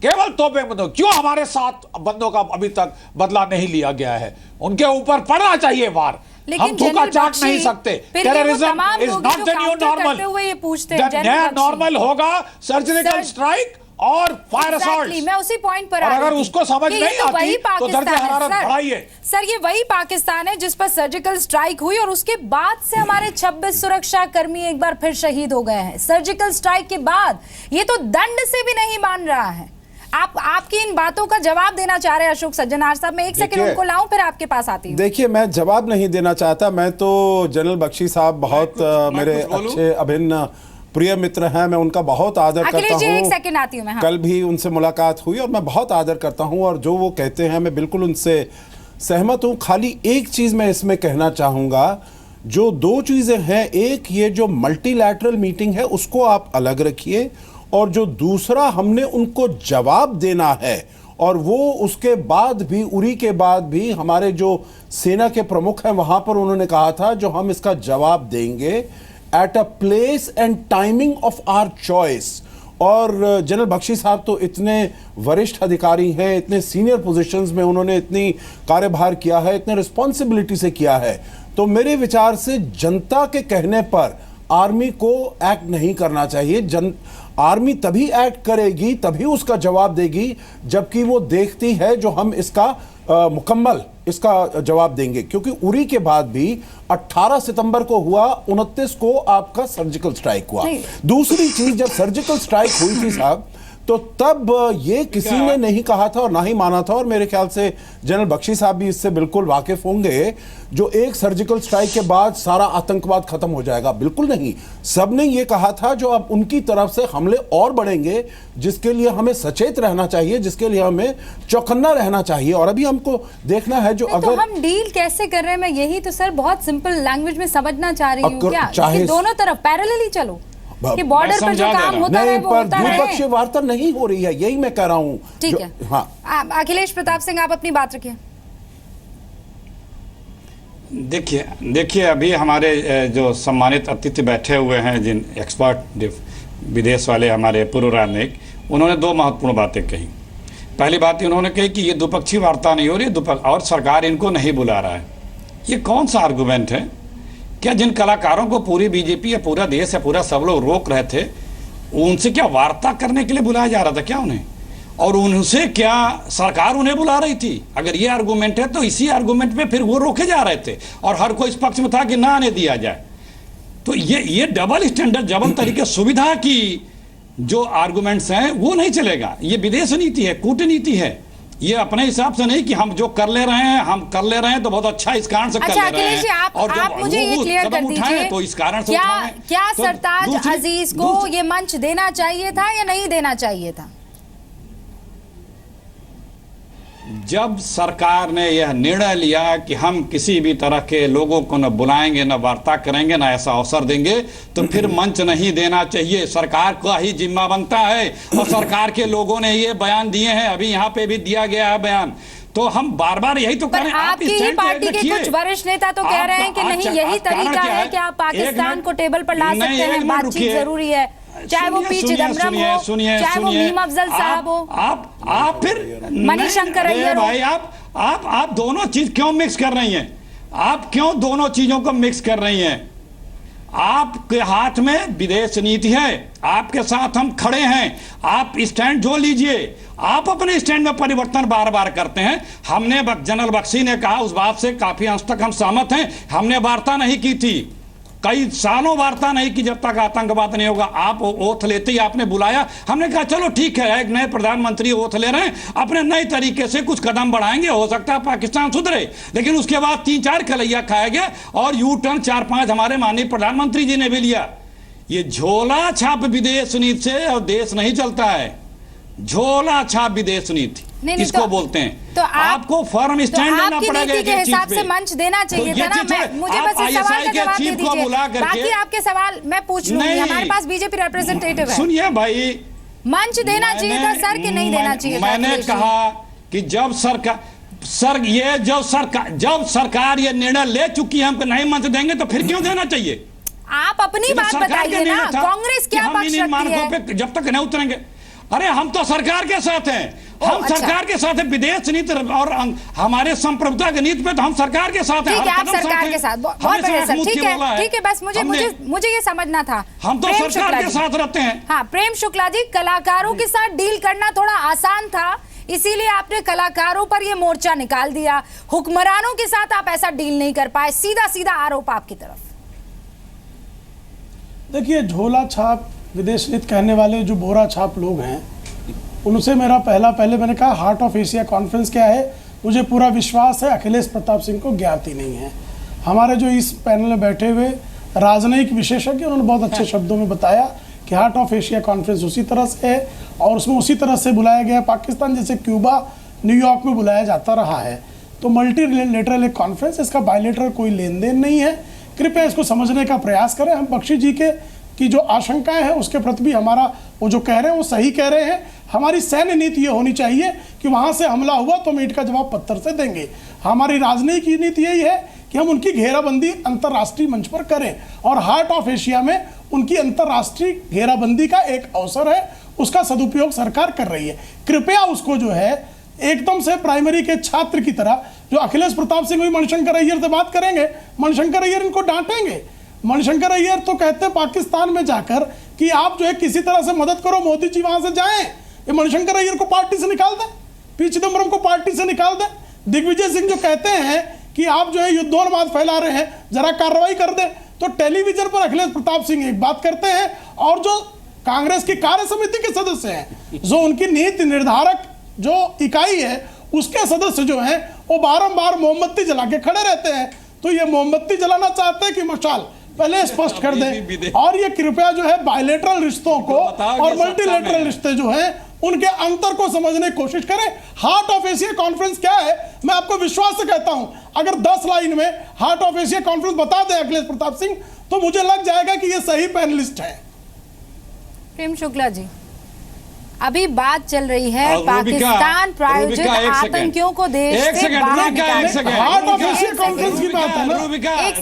केवल तोपें बंदूक। क्यों हमारे 7 बंदों का अभी तक बदला नहीं लिया गया है? उनके ऊपर पड़ना चाहिए वार। हम थूका चाट नहीं सकते। Terrorism is not the new normal. नया नॉर्मल होगा सर्जिकल स्ट्राइक और फायर असॉल्ट। मैं उसी पॉइंट पर और अगर उसको समझ नहीं आती तो दर्जे हरारत बढ़ाइए। सर ये वही पाकिस्तान है जिस पर सर्जिकल स्ट्राइक हुई और उसके बाद से हमारे 26 सुरक्षा कर्मी एक बार फिर शहीद हो गए हैं। सर्जिकल स्ट्राइक के बाद ये तो दंड से भी नहीं मान रहा है। आपकी इन बातों का जवाब देना चाह रहे हैं अशोक सज्जनार साहब। मैं एक सेकंड उनको लाऊं फिर आपके पास आती हूं। देखिए, मैं जवाब नहीं देना चाहता। मैं तो जनरल बख्शी साहब बहुत मेरे अच्छे अभिन्न प्रिय मित्र हैं। मैं उनका बहुत आदर करता हूं। एक सेकंड आती हूं मैं। हाँ। कल भी उनसे मुलाकात हुई और मैं बहुत आदर करता हूं और जो वो कहते हैं मैं बिल्कुल उनसे सहमत हूं। खाली एक चीज मैं इसमें कहना चाहूंगा, जो 2 चीजें हैं, एक ये जो मल्टीलैटरल मीटिंग है उसको आप अलग रखिए, और जो दूसरा हमने उनको जवाब देना है, और वो उसके बाद भी, उरी के बाद भी हमारे जो सेना के प्रमुख हैं वहां पर उन्होंने कहा था जो हम इसका जवाब देंगे at a place and timing of our choice. और जनरल बख्शी साहब तो इतने वरिष्ठ अधिकारी हैं, इतने सीनियर पोजीशंस में उन्होंने इतनी कार्यभार किया है, इतने रिस्पॉन्सिबिलिटी से किया है, तो मेरे विचार से जनता के कहने पर आर्मी को एक्ट नहीं करना चाहिए। आर्मी तभी एक्ट करेगी, तभी उसका जवाब देगी जबकि वो देखती है जो हम इसका मुकम्मल इसका जवाब देंगे। क्योंकि उरी के बाद भी 18 सितंबर को हुआ, 29 को आपका सर्जिकल स्ट्राइक हुआ। दूसरी चीज, जब सर्जिकल स्ट्राइक हुई थी साहब, तो तब ये किसी ने नहीं कहा था और ना ही माना था, और मेरे ख्याल से जनरल बख्शी साहब भी इससे बिल्कुल वाकिफ होंगे, जो एक सर्जिकल स्ट्राइक के बाद सारा आतंकवाद खत्म हो जाएगा। बिल्कुल नहीं। सबने ये कहा था जो अब उनकी तरफ से हमले और बढ़ेंगे, जिसके लिए हमें सचेत रहना चाहिए, जिसके लिए हमें चौकन्ना रहना चाहिए। और अभी हमको देखना है जो अगर तो हम डील कैसे कर रहे हैं, मैं यही तो सर बहुत सिंपल लैंग्वेज में समझना चाह रही हूँ। क्या कि दोनों तरफ पैरेलली चलो, कि बॉर्डर पर जो काम होता है वो होता है। द्विपक्षीय वार्ता नहीं हो रही है, यही मैं कह रहा हूं। ठीक है। हाँ, अखिलेश प्रताप सिंह आप अपनी बात रखिए। देखिए अभी हमारे जो सम्मानित अतिथि बैठे हुए हैं, जिन एक्सपर्ट विदेश वाले हमारे पूर्व राजनयिक, उन्होंने 2 महत्वपूर्ण बातें कही। पहली बात उन्होंने कही कि ये द्विपक्षीय वार्ता नहीं हो रही और सरकार इनको नहीं बुला रहा है। ये कौन सा आर्गूमेंट है? क्या जिन कलाकारों को पूरी बीजेपी या पूरा देश या पूरा सब लोग रोक रहे थे, उनसे क्या वार्ता करने के लिए बुलाया जा रहा था क्या उन्हें? और उनसे क्या सरकार उन्हें बुला रही थी? अगर ये आर्गूमेंट है तो इसी आर्गूमेंट पे फिर वो रोके जा रहे थे और हर कोई इस पक्ष में था कि ना आने दिया जाए। तो ये डबल स्टैंडर्ड, डबल तरीके सुविधा की जो आर्गूमेंट्स हैं वो नहीं चलेगा। ये विदेश नीति है, कूटनीति है। ये अपने हिसाब से नहीं कि हम जो कर ले रहे हैं हम कर ले रहे हैं तो बहुत अच्छा इस कारण से कर ले रहे हैं। और आप मुझे ये क्लियर कर दीजिए, तो इस कारण से क्या सरताज अजीज को ये मंच देना चाहिए था या नहीं देना चाहिए था? जब सरकार ने यह निर्णय लिया कि हम किसी भी तरह के लोगों को न बुलाएंगे, न वार्ता करेंगे, न ऐसा अवसर देंगे, तो फिर मंच नहीं देना चाहिए। सरकार का ही जिम्मा बनता है और सरकार के लोगों ने ये बयान दिए हैं, अभी यहाँ पे भी दिया गया है बयान। तो हम बार बार यही तो कह रहे हैं। आपकी ही पार्टी के कुछ वरिष्ठ नेता तो कह रहे हैं कि नहीं, यही तरीका है कि आप पाकिस्तान को टेबल पर ला सकते हैं, बातचीत जरूरी है, चाहे वो पी चिदम्बरम हो, चाहे वो मीम अफजल साहब हो, आप फिर मणिशंकर अय्यर हो। भाई आप दोनों चीज क्यों मिक्स कर रही हैं? आप क्यों दोनों चीजों को मिक्स कर रही हैं? आपके हाथ में विदेश नीति है, आपके साथ हम खड़े हैं, आप स्टैंड जो लीजिए। आप अपने स्टैंड में परिवर्तन बार बार करते हैं। हमने जनरल बख्शी ने कहा, उस बात से काफी अंश तक हम सहमत हैं। हमने वार्ता नहीं की थी, कई सालों वार्ता नहीं की, जब तक आतंकवाद नहीं होगा। आप ओथ लेते ही आपने बुलाया, हमने कहा चलो ठीक है, एक नए प्रधानमंत्री ओथ ले रहे हैं, अपने नए तरीके से कुछ कदम बढ़ाएंगे, हो सकता है पाकिस्तान सुधरे। लेकिन उसके बाद 3-4 कलैया खाया गया और यू टर्न 4-5 हमारे माननीय प्रधानमंत्री जी ने भी लिया। ये झोला छाप विदेश नीति से और देश नहीं चलता है। झोला छाप विदेश नीति इसको बोलते हैं। तो आपको फर्म स्टैंड लेना पड़ेगा के हिसाब से मंच देना चाहिए था ना। मुझे बस इस सवाल का जवाब दे दीजिए, बाकी आपके सवाल मैं पूछ लूंगी। हमारे पास बीजेपी रिप्रेजेंटेटिव है। सुनिए भाई, मंच देना चाहिए था सर कि नहीं देना चाहिए था? मैंने अखिलेश जी? कहा कि जब सरकार ये निर्णय ले चुकी है हमको नहीं मंच देंगे तो फिर क्यों देना चाहिए? आप अपनी बात बताइए ना, कांग्रेस क्या पक्ष रखती है? पे जब तक नहीं उतरेंगे, अरे हम तो सरकार के साथ हैं, हम अच्छा। सरकार के साथ हैं, विदेश नीति और हमारे संप्रभुता की नीति पे तो हम सरकार के साथ हैं। ठीक है, आप सरकार के साथ, बहुत बढ़िया सर, ठीक है, बस मुझे ये समझना था। हम तो प्रेम सरकार शुक्ला के जी। साथ रहते हैं। हाँ, प्रेम शुक्ला जी, कलाकारों के साथ डील करना थोड़ा आसान था, इसीलिए आपने कलाकारों पर ये मोर्चा निकाल दिया। हुक्मरानों के साथ आप ऐसा डील नहीं कर पाए, सीधा सीधा आरोप आपकी तरफ। देखिए, झोला छाप विदेश नीति कहने वाले जो बोरा छाप लोग हैं, उनसे मेरा पहले मैंने कहा हार्ट ऑफ एशिया कॉन्फ्रेंस क्या है, मुझे पूरा विश्वास है अखिलेश प्रताप सिंह को ज्ञात ही नहीं है। हमारे जो इस पैनल में बैठे हुए राजनयिक विशेषज्ञ, उन्होंने बहुत अच्छे शब्दों में बताया कि हार्ट ऑफ एशिया कॉन्फ्रेंस उसी तरह से है और उसमें उसी तरह से बुलाया गया पाकिस्तान, जैसे क्यूबा न्यूयॉर्क में बुलाया जाता रहा है। तो मल्टीलेटरल एक कॉन्फ्रेंस, इसका बायलेटरल कोई लेन देन नहीं है। कृपया इसको समझने का प्रयास करें। हम बख्शी जी की जो आशंकाएं हैं उसके प्रति भी हमारा वो जो कह रहे हैं वो सही कह रहे हैं। हमारी सैन्य नीति ये होनी चाहिए कि वहां से हमला हुआ तो हम ईंट का जवाब पत्थर से देंगे। हमारी राजनीतिक नीति यही है कि हम उनकी घेराबंदी अंतर्राष्ट्रीय मंच पर करें और हार्ट ऑफ एशिया में उनकी अंतर्राष्ट्रीय घेराबंदी का एक अवसर है, उसका सदुपयोग सरकार कर रही है। कृपया उसको जो है एकदम से प्राइमरी के छात्र की तरह, जो अखिलेश प्रताप सिंह भी मणिशंकर अय्यर से बात करेंगे, मणिशंकर अय्यर इनको डांटेंगे। मणिशंकर अय्यर तो कहते हैं पाकिस्तान में जाकर कि आप जो है किसी तरह से मदद करो, मोदी जी वहां से जाएं। ये मणिशंकर अय्यर को पार्टी से निकाल दें, पी चिदम्बरम को पार्टी से निकाल दें। दिग्विजय सिंह जो कहते हैं कि आप जो है युद्धोन्माद फैला रहे हैं, जरा कार्रवाई कर दें। तो टेलीविजन पर अखिलेश प्रताप सिंह एक बात करते हैं और जो कांग्रेस की कार्य समिति के सदस्य हैं, जो उनकी नीति निर्धारक जो इकाई है उसके सदस्य जो हैं, वो बारंबार मोमबत्ती जला के खड़े रहते हैं। तो ये मोमबत्ती जलाना चाहते हैं कि मशाल, पहले स्पष्ट कर दें। और ये कृपया जो है बायलेटरल रिश्तों को और मल्टीलेटरल रिश्ते जो हैं उनके अंतर को समझने की कोशिश करें। हार्ट ऑफ एशिया कॉन्फ्रेंस क्या है, मैं आपको विश्वास से कहता हूं, अगर 10 लाइन में हार्ट ऑफ एशिया कॉन्फ्रेंस बता दें अखिलेश प्रताप सिंह, तो मुझे लग जाएगा कि ये सही पैनलिस्ट है। प्रेम शुक्ला जी, अभी बात चल रही है पाकिस्तान प्रायोजित आतंकियों को देश से बाहर निकालने। हार्ट ऑफ एशिया कॉन्फ्रेंस की बात है ना। एक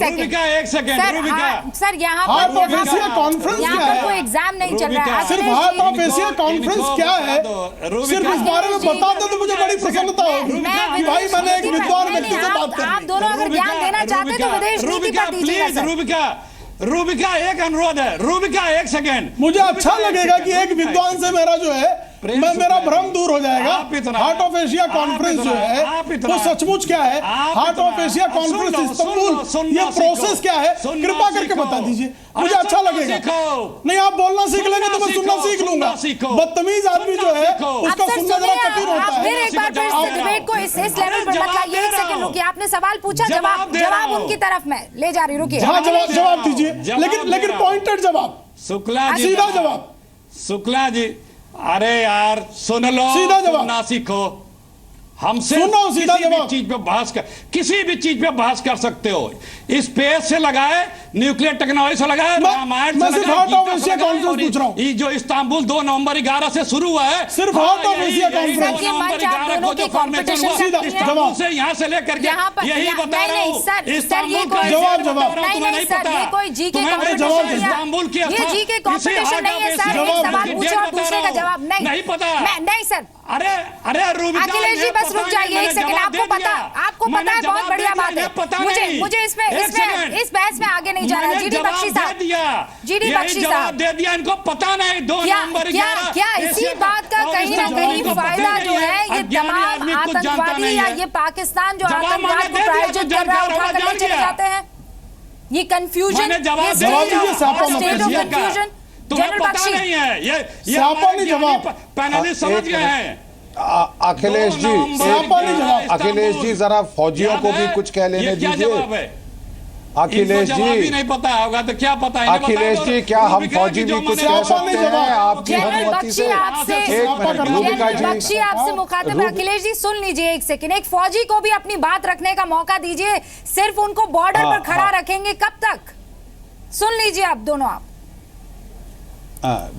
सेकंड सर, यहाँ हार्ट ऑफ एशिया कॉन्फ्रेंस क्या है? कोई एग्जाम नहीं चल रहा है। सिर्फ हार्ट ऑफ एशिया कॉन्फ्रेंस क्या है, सिर्फ इस बारे में बता दो तो मुझे बड़ी प्रसन्नता होगी कि भाई मैंने एक विद्वान व्यक्ति से बात कर। आप दोनों अगर ज्ञान देना चाहते तो विदेश नीति पर दीजिएगा। रूबिका एक अनुरोध है, रूबिका एक सेकेंड। मुझे अच्छा लगेगा कि एक विद्वान से मेरा जो है मेरा भ्रम दूर हो जाएगा। हार्ट ऑफ एशिया कॉन्फ्रेंस जो है वो सचमुच क्या है, heart of Asia conference Istanbul, ये प्रोसेस क्या है, कृपा करके बता दीजिए, मुझे अच्छा लगेगा। नहीं, आप बोलना सीख लेंगे तो मैं सुनना सीख लूंगा। बदतमीज आदमी जो है उसका सुनना जरा कठिन होता है। फिर एक बार डिबेट को इस लेवल पर मत लाइए। एक सेकंड रुकिए, आपने सवाल पूछा, जवाब उनकी तरफ मैं ले जा रही, रुकिए। हाँ, जवाब दीजिए, लेकिन पॉइंटेड जवाब, शुक्ला जी, सीधा जवाब। शुक्ला जी, अरे यार सुन लो, सीधा जवाब ना सीखो। हमसे सीधा जवाब, चीज पे बहस कर, किसी भी चीज पे बहस कर सकते हो। स्पेस से लगाए, न्यूक्लियर टेक्नोलॉजी से लगाए, रामायण से लगाए, ये जो इस्तांबुल 2 नवंबर 11 से शुरू हुआ है, सिर्फ हार्ट ऑफ एशिया कॉन्फ्रेंस से यहाँ से लेकर के यही बता रहा हूँ। इस्तांबुल का कोई जी के इस्तांबुल की कॉम्पिटिशन नहीं है सर। सवाल पूछे और दूसरे का जवाब नहीं पता। नहीं सर, अरे अखिलेश जी बस रुक जाइए एक सेकंड। आपको पता है, बहुत बढ़िया बात है। मुझे इस बहस में आगे नहीं जाना। जीडी बख्शी साहब, जीडी बख्शी साहब दे दिया, इनको पता नहीं 2 नवंबर 11 क्या इसी बात का कहीं ना कहीं फायदा जो है ये तमाम आतंकवादी या ये पाकिस्तान जो आतंकवाद को प्रायोजित कर रहा है उठा कर ले चले जाते हैं। ये कंफ्यूजन, ये स्टेट ऑफ कंफ्यूजन तुम्हें पता नहीं है, ये पैनलिस्ट समझ गए हैं। अखिलेश जी जरा फौजियों को भी कुछ कह लेने दीजिए। अखिलेश जी नहीं पता होगा तो क्या पता है? अखिलेश जी, क्या हम फौजी भी कुछ कह सकते हैं आपकी अनुमति से? बख्शी आपसे मुखातिब है। अखिलेश जी सुन लीजिए एक सेकंड, एक फौजी को भी अपनी बात रखने का मौका दीजिए। सिर्फ उनको बॉर्डर पर खड़ा रखेंगे कब तक? सुन लीजिए आप दोनों।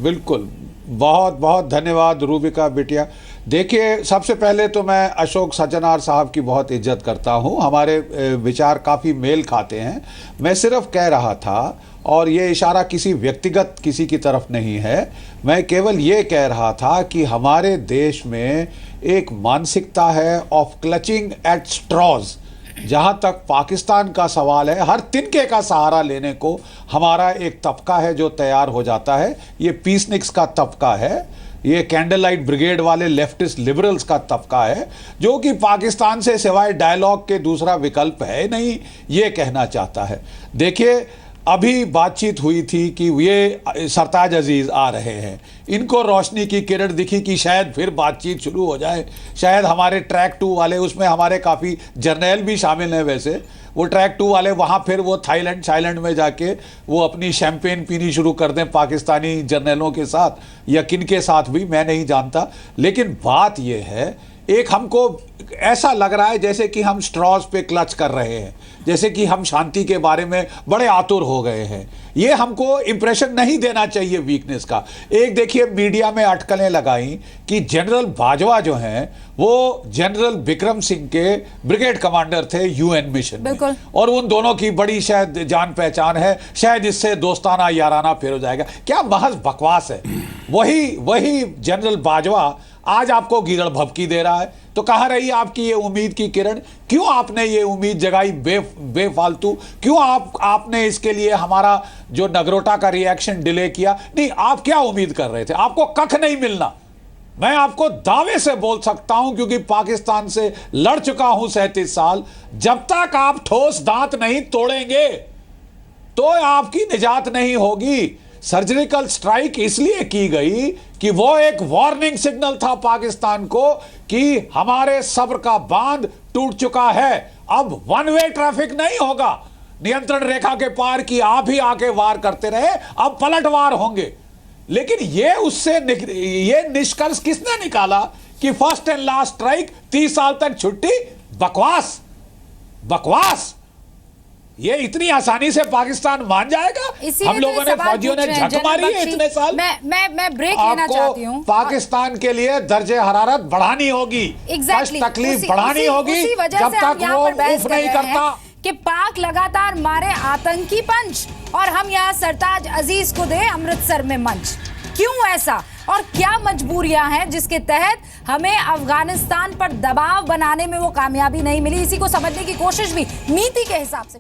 बिल्कुल, बहुत बहुत धन्यवाद रूबिका बिटिया। देखिए, सबसे पहले तो मैं अशोक सज्जनार साहब की बहुत इज्जत करता हूं, हमारे विचार काफ़ी मेल खाते हैं। मैं सिर्फ कह रहा था, और ये इशारा किसी व्यक्तिगत किसी की तरफ नहीं है, मैं केवल ये कह रहा था कि हमारे देश में एक मानसिकता है ऑफ क्लचिंग एट स्ट्रॉज। जहां तक पाकिस्तान का सवाल है, हर तिनके का सहारा लेने को हमारा एक तबका है जो तैयार हो जाता है। ये पीसनिक्स का तबका है, ये कैंडल लाइट ब्रिगेड वाले लेफ्टिस्ट लिबरल्स का तबका है, जो कि पाकिस्तान से सिवाय डायलॉग के दूसरा विकल्प है नहीं, ये कहना चाहता है। देखिए, अभी बातचीत हुई थी कि ये सरताज अजीज आ रहे हैं, इनको रोशनी की किरण दिखी कि शायद फिर बातचीत शुरू हो जाए, शायद हमारे ट्रैक 2 वाले, उसमें हमारे काफ़ी जर्नैल भी शामिल हैं वैसे, वो ट्रैक 2 वाले वहाँ फिर वो थाईलैंड में जाके वो अपनी शैंपेन पीनी शुरू कर दें पाकिस्तानी जर्नैलों के साथ, या किन के साथ भी मैं नहीं जानता। लेकिन बात ये है, एक हमको ऐसा लग रहा है जैसे कि हम स्ट्रॉज पे क्लच कर रहे हैं, जैसे कि हम शांति के बारे में बड़े आतुर हो गए हैं। ये हमको इंप्रेशन नहीं देना चाहिए वीकनेस का। एक देखिए, मीडिया में अटकलें लगाई कि जनरल बाजवा जो हैं वो जनरल बिक्रम सिंह के ब्रिगेड कमांडर थे यूएन मिशन में, और उन दोनों की बड़ी शायद जान पहचान है, शायद इससे दोस्ताना याराना फिर हो जाएगा। क्या महज बकवास है। वही जनरल बाजवा आज आपको गिरड़ भभकी दे रहा है। तो कहाँ रही आपकी ये उम्मीद की किरण? क्यों आपने ये उम्मीद जगाई बेफालतू? क्यों आपने इसके लिए हमारा जो नगरोटा का रिएक्शन डिले किया? नहीं, आप क्या उम्मीद कर रहे थे? आपको कख नहीं मिलना। मैं आपको दावे से बोल सकता हूं, क्योंकि पाकिस्तान से लड़ चुका हूं 37 साल। जब तक आप ठोस दांत नहीं तोड़ेंगे तो आपकी निजात नहीं होगी। सर्जिकल स्ट्राइक इसलिए की गई कि वो एक वार्निंग सिग्नल था पाकिस्तान को कि हमारे सब्र का बांध टूट चुका है, अब वन वे ट्रैफिक नहीं होगा। नियंत्रण रेखा के पार की आप ही आके वार करते रहे, अब पलटवार होंगे। लेकिन ये निष्कर्ष किसने निकाला कि फर्स्ट एंड लास्ट स्ट्राइक, 30 साल तक छुट्टी? बकवास। ये इतनी आसानी से पाकिस्तान मान जाएगा? हम लोगों ने, फौजियों ने झक मारी है इतने साल। मैं ब्रेक लेना चाहती हूँ। पाकिस्तान के लिए दर्जे हरारत बढ़ानी होगी, तकलीफ बढ़ानी होगी, जब तक वो उफ नहीं करता कि पाक लगातार मारे आतंकी पंच और हम यहाँ सरताज अजीज को दे अमृतसर में मंच। क्यों ऐसा, और क्या मजबूरियां हैं जिसके तहत हमें अफगानिस्तान पर दबाव बनाने में वो कामयाबी नहीं मिली? इसी को समझने की कोशिश भी नीति के हिसाब से